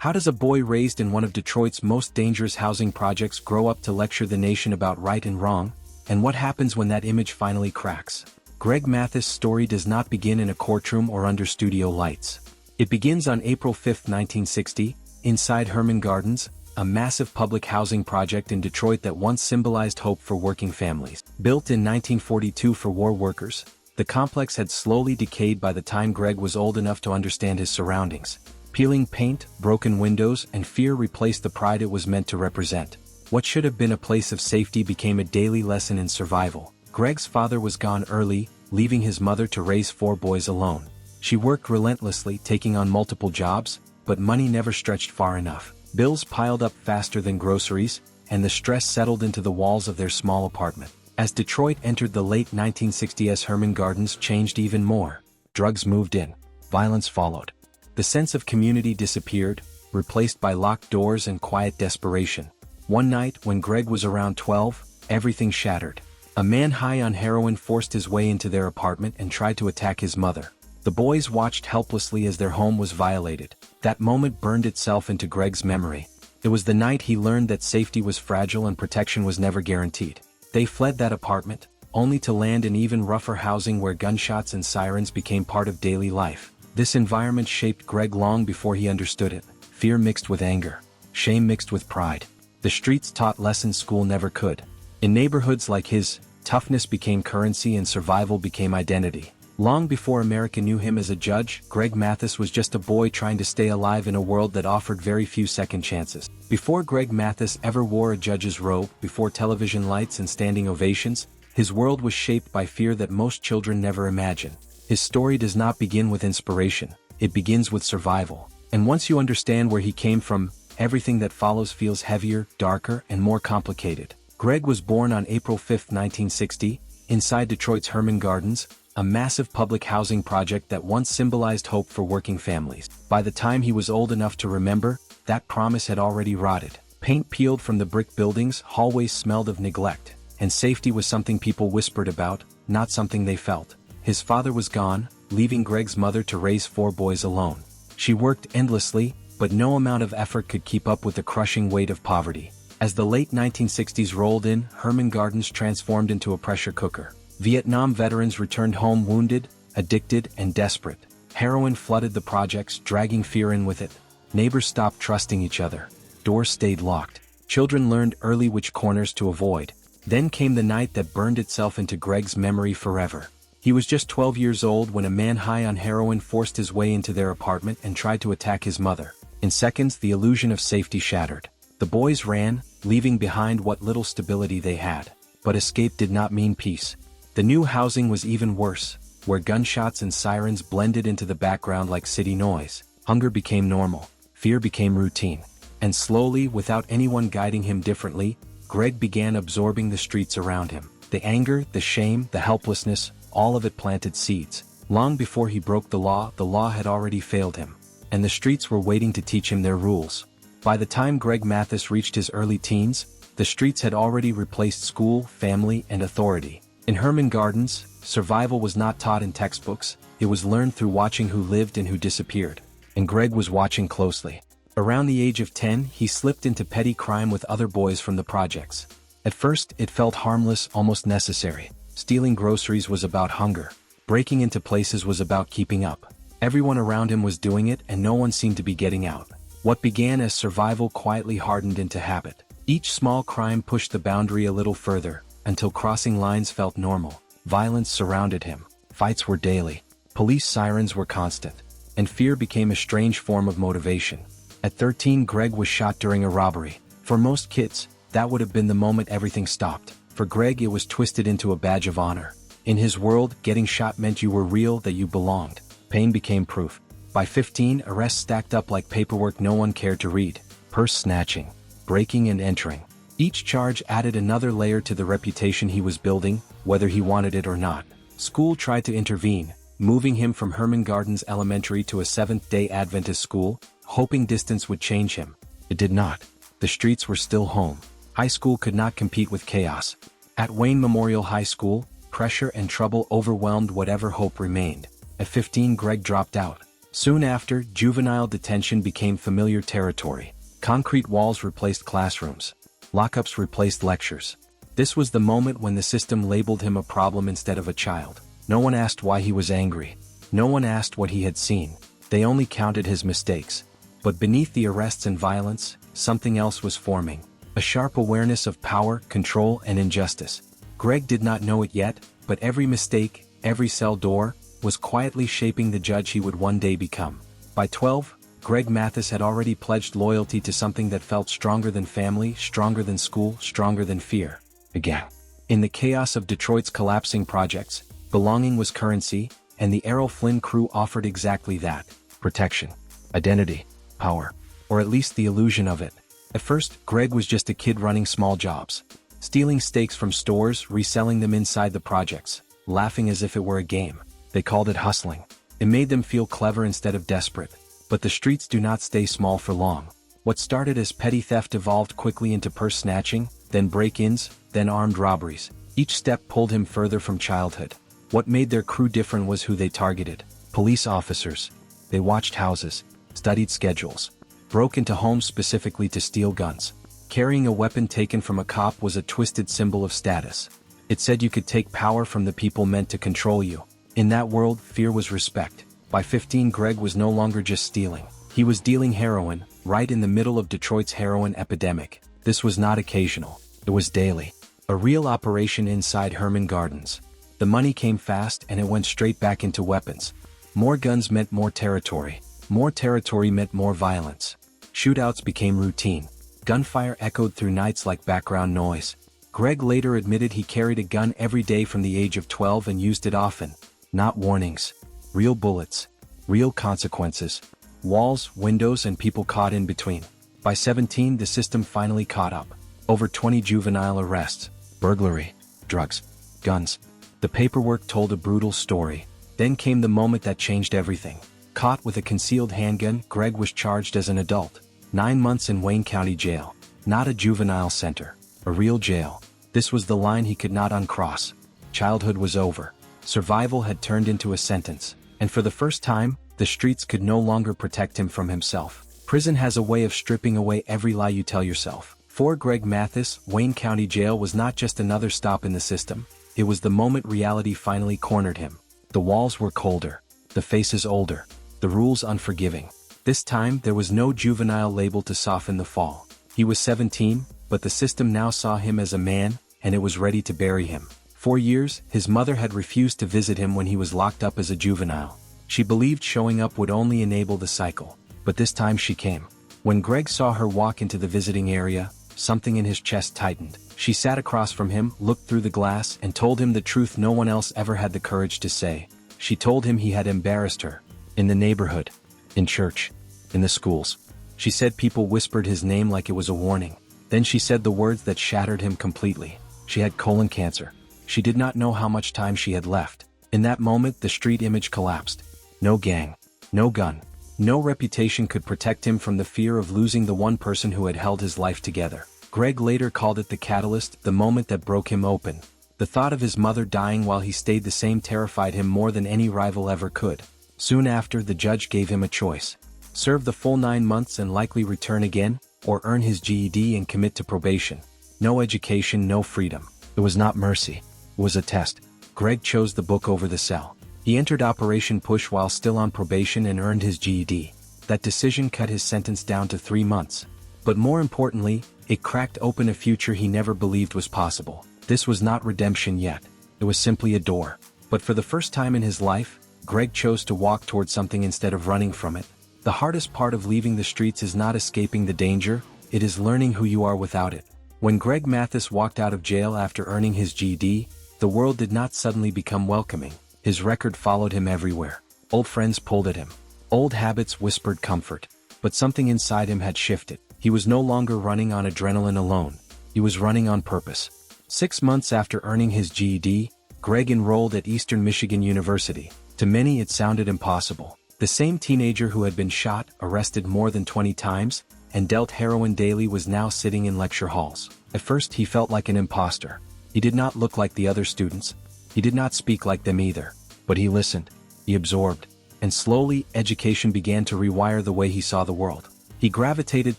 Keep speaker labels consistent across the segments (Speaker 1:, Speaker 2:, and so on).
Speaker 1: How does a boy raised in one of Detroit's most dangerous housing projects grow up to lecture the nation about right and wrong? And what happens when that image finally cracks? Greg Mathis' story does not begin in a courtroom or under studio lights. It begins on April 5, 1960, inside Herman Gardens, a massive public housing project in Detroit that once symbolized hope for working families. Built in 1942 for war workers, the complex had slowly decayed by the time Greg was old enough to understand his surroundings. Peeling paint, broken windows, and fear replaced the pride it was meant to represent. What should have been a place of safety became a daily lesson in survival. Greg's father was gone early, leaving his mother to raise 4 boys alone. She worked relentlessly, taking on multiple jobs, but money never stretched far enough. Bills piled up faster than groceries, and the stress settled into the walls of their small apartment. As Detroit entered the late 1960s, Herman Gardens changed even more. Drugs moved in. Violence followed. The sense of community disappeared, replaced by locked doors and quiet desperation. One night, when Greg was around 12, everything shattered. A man high on heroin forced his way into their apartment and tried to attack his mother. The boys watched helplessly as their home was violated. That moment burned itself into Greg's memory. It was the night he learned that safety was fragile and protection was never guaranteed. They fled that apartment, only to land in even rougher housing where gunshots and sirens became part of daily life. This environment shaped Greg long before he understood it. Fear mixed with anger. Shame mixed with pride. The streets taught lessons school never could. In neighborhoods like his, toughness became currency and survival became identity. Long before America knew him as a judge, Greg Mathis was just a boy trying to stay alive in a world that offered very few second chances. Before Greg Mathis ever wore a judge's robe, before television lights and standing ovations, his world was shaped by fear that most children never imagine. His story does not begin with inspiration, it begins with survival. And once you understand where he came from, everything that follows feels heavier, darker, and more complicated. Greg was born on April 5, 1960, inside Detroit's Herman Gardens, a massive public housing project that once symbolized hope for working families. By the time he was old enough to remember, that promise had already rotted. Paint peeled from the brick buildings, hallways smelled of neglect, and safety was something people whispered about, not something they felt. His father was gone, leaving Greg's mother to raise 4 boys alone. She worked endlessly, but no amount of effort could keep up with the crushing weight of poverty. As the late 1960s rolled in, Herman Gardens transformed into a pressure cooker. Vietnam veterans returned home wounded, addicted, and desperate. Heroin flooded the projects, dragging fear in with it. Neighbors stopped trusting each other. Doors stayed locked. Children learned early which corners to avoid. Then came the night that burned itself into Greg's memory forever. He was just 12 years old when a man high on heroin forced his way into their apartment and tried to attack his mother. In seconds, the illusion of safety shattered. The boys ran, leaving behind what little stability they had. But escape did not mean peace. The new housing was even worse, where gunshots and sirens blended into the background like city noise. Hunger became normal, fear became routine. And slowly, without anyone guiding him differently, Greg began absorbing the streets around him. The anger, the shame, the helplessness, all of it planted seeds. Long before he broke the law had already failed him. And the streets were waiting to teach him their rules. By the time Greg Mathis reached his early teens, the streets had already replaced school, family, and authority. In Herman Gardens, survival was not taught in textbooks, it was learned through watching who lived and who disappeared. And Greg was watching closely. Around the age of 10, he slipped into petty crime with other boys from the projects. At first, it felt harmless, almost necessary. Stealing groceries was about hunger. Breaking into places was about keeping up. Everyone around him was doing it and no one seemed to be getting out. What began as survival quietly hardened into habit. Each small crime pushed the boundary a little further, until crossing lines felt normal. Violence surrounded him. Fights were daily. Police sirens were constant. And fear became a strange form of motivation. At 13, Greg was shot during a robbery. For most kids, that would have been the moment everything stopped. For Greg, it was twisted into a badge of honor. In his world, getting shot meant you were real, that you belonged. Pain became proof. By 15, arrests stacked up like paperwork no one cared to read. Purse snatching, breaking and entering. Each charge added another layer to the reputation he was building, whether he wanted it or not. School tried to intervene, moving him from Herman Gardens Elementary to a Seventh-day Adventist school, hoping distance would change him. It did not. The streets were still home. High school could not compete with chaos. At Wayne Memorial High School, pressure and trouble overwhelmed whatever hope remained. At 15, Greg dropped out. Soon after, juvenile detention became familiar territory. Concrete walls replaced classrooms. Lockups replaced lectures. This was the moment when the system labeled him a problem instead of a child. No one asked why he was angry. No one asked what he had seen. They only counted his mistakes. But beneath the arrests and violence, something else was forming. A sharp awareness of power, control, and injustice. Greg did not know it yet, but every mistake, every cell door, was quietly shaping the judge he would one day become. By 12, Greg Mathis had already pledged loyalty to something that felt stronger than family, stronger than school, stronger than fear. Again. In the chaos of Detroit's collapsing projects, belonging was currency, and the Errol Flynn crew offered exactly that. Protection. Identity. Power. Or at least the illusion of it. At first, Greg was just a kid running small jobs. Stealing steaks from stores, reselling them inside the projects, laughing as if it were a game. They called it hustling. It made them feel clever instead of desperate. But the streets do not stay small for long. What started as petty theft evolved quickly into purse snatching, then break-ins, then armed robberies. Each step pulled him further from childhood. What made their crew different was who they targeted. Police officers. They watched houses, studied schedules, broke into homes specifically to steal guns. Carrying a weapon taken from a cop was a twisted symbol of status. It said you could take power from the people meant to control you. In that world, fear was respect. By 15, Greg was no longer just stealing. He was dealing heroin, right in the middle of Detroit's heroin epidemic. This was not occasional. It was daily. A real operation inside Herman Gardens. The money came fast and it went straight back into weapons. More guns meant more territory. More territory meant more violence. Shootouts became routine. Gunfire echoed through nights like background noise. Greg later admitted he carried a gun every day from the age of 12 and used it often. Not warnings. Real bullets. Real consequences. Walls, windows, and people caught in between. By 17, the system finally caught up. Over 20 juvenile arrests. Burglary. Drugs. Guns. The paperwork told a brutal story. Then came the moment that changed everything. Caught with a concealed handgun, Greg was charged as an adult. 9 months in Wayne County Jail. Not a juvenile center. A real jail. This was the line he could not uncross. Childhood was over. Survival had turned into a sentence. And for the first time, the streets could no longer protect him from himself. Prison has a way of stripping away every lie you tell yourself. For Greg Mathis, Wayne County Jail was not just another stop in the system. It was the moment reality finally cornered him. The walls were colder. The faces older. The rules unforgiving. This time, there was no juvenile label to soften the fall. He was 17, but the system now saw him as a man, and it was ready to bury him. For years, his mother had refused to visit him when he was locked up as a juvenile. She believed showing up would only enable the cycle. But this time she came. When Greg saw her walk into the visiting area, something in his chest tightened. She sat across from him, looked through the glass, and told him the truth no one else ever had the courage to say. She told him he had embarrassed her. In the neighborhood. In church. In the schools. She said people whispered his name like it was a warning. Then she said the words that shattered him completely. She had colon cancer. She did not know how much time she had left. In that moment, the street image collapsed. No gang. No gun. No reputation could protect him from the fear of losing the one person who had held his life together. Greg later called it the catalyst, the moment that broke him open. The thought of his mother dying while he stayed the same terrified him more than any rival ever could. Soon after, the judge gave him a choice. Serve the full 9 months and likely return again, or earn his GED and commit to probation. No education, no freedom. It was not mercy. It was a test. Greg chose the book over the cell. He entered Operation Push while still on probation and earned his GED. That decision cut his sentence down to 3 months. But more importantly, it cracked open a future he never believed was possible. This was not redemption yet. It was simply a door. But for the first time in his life, Greg chose to walk towards something instead of running from it. The hardest part of leaving the streets is not escaping the danger, it is learning who you are without it. When Greg Mathis walked out of jail after earning his GED, the world did not suddenly become welcoming. His record followed him everywhere. Old friends pulled at him. Old habits whispered comfort. But something inside him had shifted. He was no longer running on adrenaline alone. He was running on purpose. 6 months after earning his GED, Greg enrolled at Eastern Michigan University. To many it sounded impossible. The same teenager who had been shot, arrested more than 20 times, and dealt heroin daily was now sitting in lecture halls. At first he felt like an imposter. He did not look like the other students. He did not speak like them either. But he listened. He absorbed. and slowly, education began to rewire the way he saw the world. He gravitated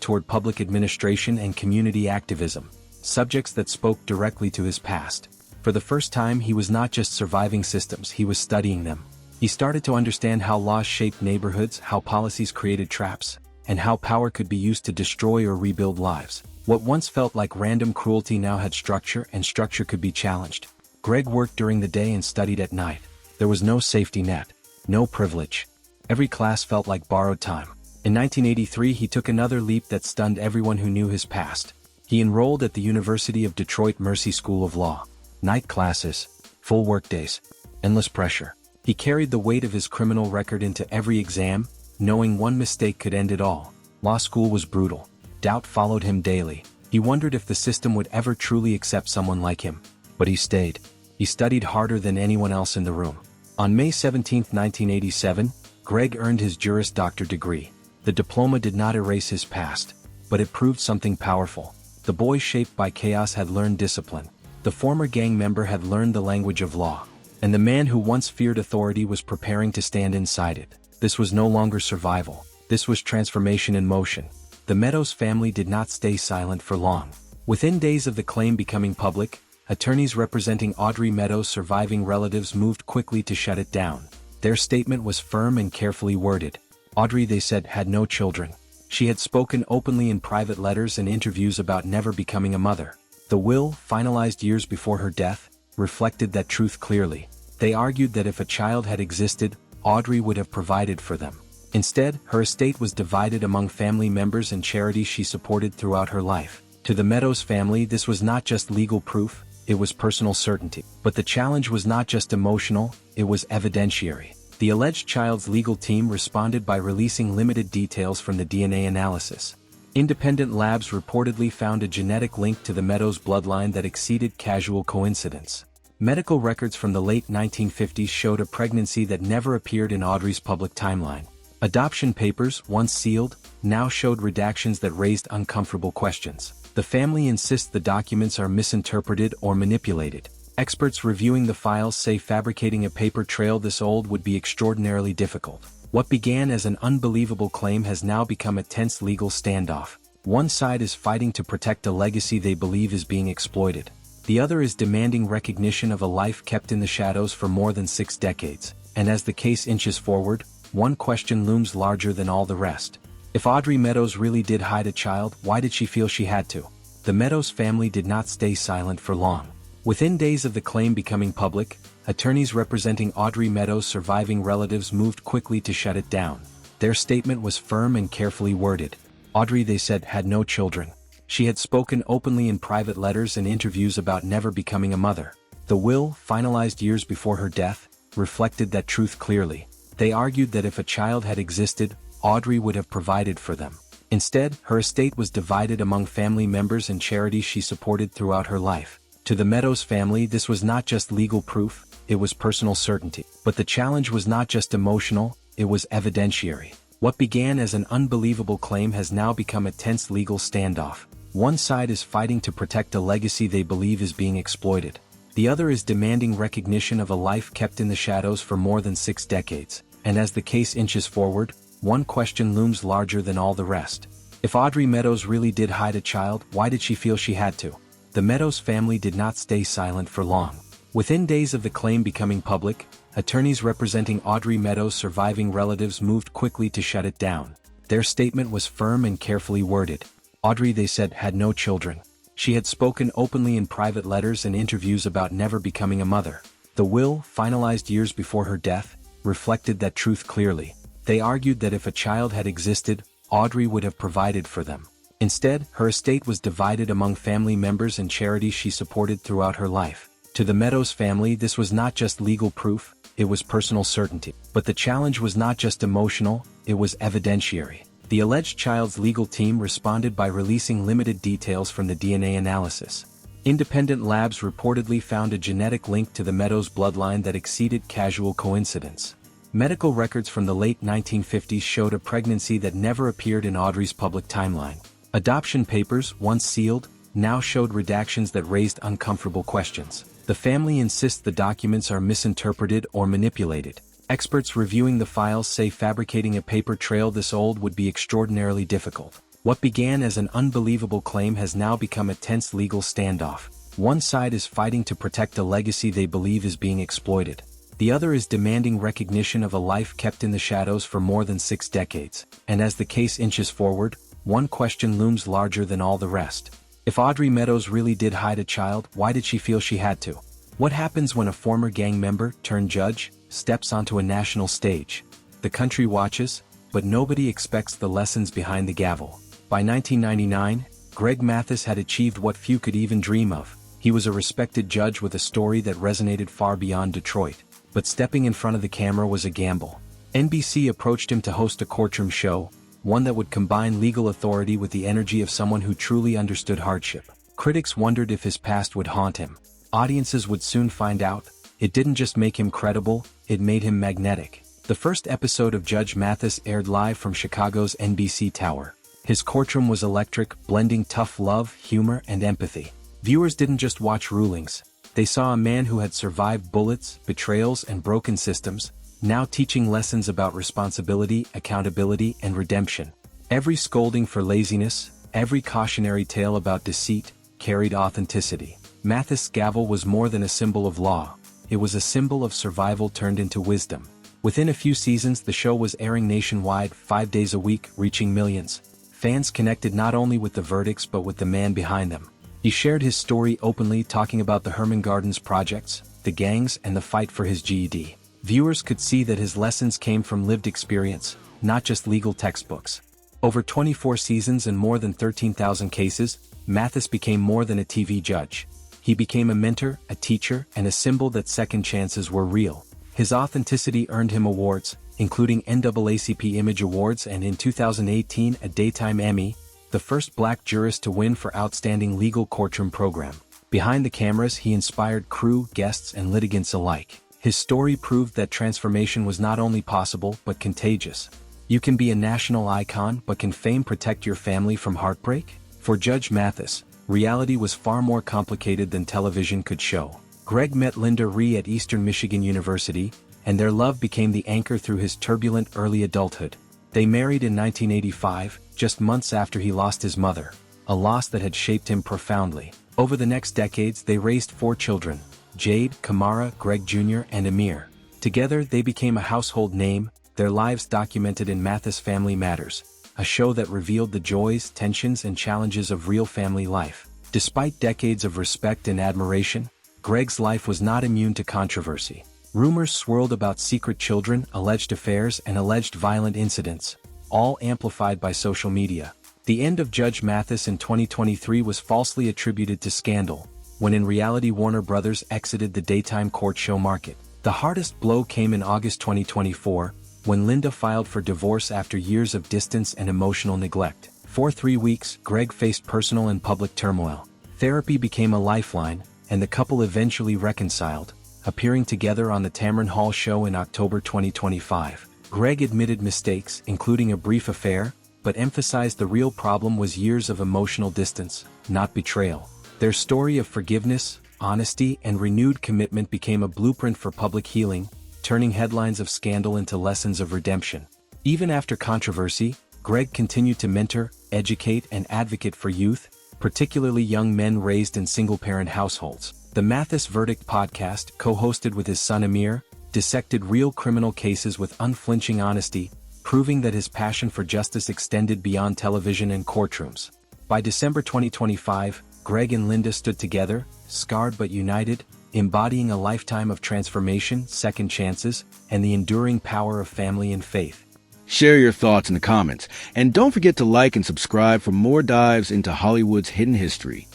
Speaker 1: toward public administration and community activism, subjects that spoke directly to his past. For the first time, he was not just surviving systems, he was studying them. He started to understand how laws shaped neighborhoods, how policies created traps, and how power could be used to destroy or rebuild lives. What once felt like random cruelty now had structure, and structure could be challenged. Greg worked during the day and studied at night. There was no safety net, no privilege. Every class felt like borrowed time. In 1983, he took another leap that stunned everyone who knew his past. He enrolled at the University of Detroit Mercy School of Law. Night classes, full workdays, endless pressure. He carried the weight of his criminal record into every exam, knowing one mistake could end it all. Law school was brutal. Doubt followed him daily. He wondered if the system would ever truly accept someone like him. But he stayed. He studied harder than anyone else in the room. On May 17, 1987, Greg earned his Juris Doctor degree. The diploma did not erase his past, but it proved something powerful. The boy shaped by chaos had learned discipline. The former gang member had learned the language of law. And the man who once feared authority was preparing to stand inside it. This was no longer survival. This was transformation in motion. The Meadows family did not stay silent for long. Within days of the claim becoming public, attorneys representing Audrey Meadows' surviving relatives moved quickly to shut it down. Their statement was firm and carefully worded. Audrey, they said, had no children. She had spoken openly in private letters and interviews about never becoming a mother. The will, finalized years before her death, reflected that truth clearly. They argued that if a child had existed, Audrey would have provided for them. Instead, her estate was divided among family members and charities she supported throughout her life. To the Meadows family, this was not just legal proof, it was personal certainty. But the challenge was not just emotional, it was evidentiary. The alleged child's legal team responded by releasing limited details from the DNA analysis. Independent labs reportedly found a genetic link to the Meadows bloodline that exceeded casual coincidence. Medical records from the late 1950s showed a pregnancy that never appeared in Audrey's public timeline. Adoption papers, once sealed, now showed redactions that raised uncomfortable questions. The family insists the documents are misinterpreted or manipulated. Experts reviewing the files say fabricating a paper trail this old would be extraordinarily difficult. What began as an unbelievable claim has now become a tense legal standoff. One side is fighting to protect a legacy they believe is being exploited. The other is demanding recognition of a life kept in the shadows for more than 6 decades. And as the case inches forward, one question looms larger than all the rest. If Audrey Meadows really did hide a child, why did she feel she had to? The Meadows family did not stay silent for long. Within days of the claim becoming public, attorneys representing Audrey Meadows' surviving relatives moved quickly to shut it down. Their statement was firm and carefully worded. Audrey, they said, had no children. She had spoken openly in private letters and interviews about never becoming a mother. The will, finalized years before her death, reflected that truth clearly. They argued that if a child had existed, Audrey would have provided for them. Instead, her estate was divided among family members and charities she supported throughout her life. To the Meadows family, this was not just legal proof, it was personal certainty. But the challenge was not just emotional, it was evidentiary. What began as an unbelievable claim has now become a tense legal standoff. One side is fighting to protect a legacy they believe is being exploited. The other is demanding recognition of a life kept in the shadows for more than 6 decades. And as the case inches forward, one question looms larger than all the rest. If Audrey Meadows really did hide a child, why did she feel she had to? The Meadows family did not stay silent for long. Within days of the claim becoming public, attorneys representing Audrey Meadows' surviving relatives moved quickly to shut it down. Their statement was firm and carefully worded. Audrey, they said, had no children. She had spoken openly in private letters and interviews about never becoming a mother. The will, finalized years before her death, reflected that truth clearly. They argued that if a child had existed, Audrey would have provided for them. Instead, her estate was divided among family members and charities she supported throughout her life. To the Meadows family, this was not just legal proof, it was personal certainty. But the challenge was not just emotional, it was evidentiary. The alleged child's legal team responded by releasing limited details from the DNA analysis. Independent labs reportedly found a genetic link to the Meadows bloodline that exceeded casual coincidence. Medical records from the late 1950s showed a pregnancy that never appeared in Audrey's public timeline. Adoption papers, once sealed, now showed redactions that raised uncomfortable questions. The family insists the documents are misinterpreted or manipulated. Experts reviewing the files say fabricating a paper trail this old would be extraordinarily difficult. What began as an unbelievable claim has now become a tense legal standoff. One side is fighting to protect a legacy they believe is being exploited. The other is demanding recognition of a life kept in the shadows for more than 6 decades. And as the case inches forward, one question looms larger than all the rest. If Audrey Meadows really did hide a child, why did she feel she had to? What happens when a former gang member turned judge steps onto a national stage? The country watches, but nobody expects the lessons behind the gavel. By 1999, Greg Mathis had achieved what few could even dream of. He was a respected judge with a story that resonated far beyond Detroit. But stepping in front of the camera was a gamble. NBC approached him to host a courtroom show, one that would combine legal authority with the energy of someone who truly understood hardship. Critics wondered if his past would haunt him. Audiences would soon find out. It didn't just make him credible, it made him magnetic. The first episode of Judge Mathis aired live from Chicago's NBC Tower. His courtroom was electric, blending tough love, humor, and empathy. Viewers didn't just watch rulings. They saw a man who had survived bullets, betrayals, and broken systems, now teaching lessons about responsibility, accountability, and redemption. Every scolding for laziness, every cautionary tale about deceit, carried authenticity. Mathis' gavel was more than a symbol of law. It was a symbol of survival turned into wisdom. Within a few seasons, the show was airing nationwide, 5 days a week, reaching millions. Fans connected not only with the verdicts but with the man behind them. He shared his story openly, talking about the Herman Gardens projects, the gangs, and the fight for his GED. Viewers could see that his lessons came from lived experience, not just legal textbooks. Over 24 seasons and more than 13,000 cases, Mathis became more than a TV judge. He became a mentor, a teacher, and a symbol that second chances were real. His authenticity earned him awards, including NAACP Image Awards and in 2018 a Daytime Emmy, the first black jurist to win for Outstanding Legal Courtroom Program. Behind the cameras, he inspired crew, guests, and litigants alike. His story proved that transformation was not only possible but contagious. You can be a national icon, but can fame protect your family from heartbreak? For Judge Mathis, reality was far more complicated than television could show. Greg met Linda Ree at Eastern Michigan University, and their love became the anchor through his turbulent early adulthood. They married in 1985, just months after he lost his mother, a loss that had shaped him profoundly. Over the next decades, they raised 4 children: Jade, Kamara, Greg Jr., and Amir. Together, they became a household name, their lives documented in Mathis Family Matters, a show that revealed the joys, tensions, and challenges of real family life. Despite decades of respect and admiration, Greg's life was not immune to controversy. Rumors swirled about secret children, alleged affairs, and alleged violent incidents, all amplified by social media. The end of Judge Mathis in 2023 was falsely attributed to scandal, when in reality Warner Brothers exited the daytime court show market. The hardest blow came in August 2024, when Linda filed for divorce after years of distance and emotional neglect. For 3 weeks, Greg faced personal and public turmoil. Therapy became a lifeline, and the couple eventually reconciled, appearing together on the Tamron Hall show in October 2025. Greg admitted mistakes, including a brief affair, but emphasized the real problem was years of emotional distance, not betrayal. Their story of forgiveness, honesty, and renewed commitment became a blueprint for public healing, turning headlines of scandal into lessons of redemption. Even after controversy, Greg continued to mentor, educate, and advocate for youth, particularly young men raised in single-parent households. The Mathis Verdict podcast, co-hosted with his son Amir, dissected real criminal cases with unflinching honesty, proving that his passion for justice extended beyond television and courtrooms. By December 2025, Greg and Linda stood together, scarred but united, embodying a lifetime of transformation, second chances, and the enduring power of family and faith.
Speaker 2: Share your thoughts in the comments, and don't forget to like and subscribe for more dives into Hollywood's hidden history.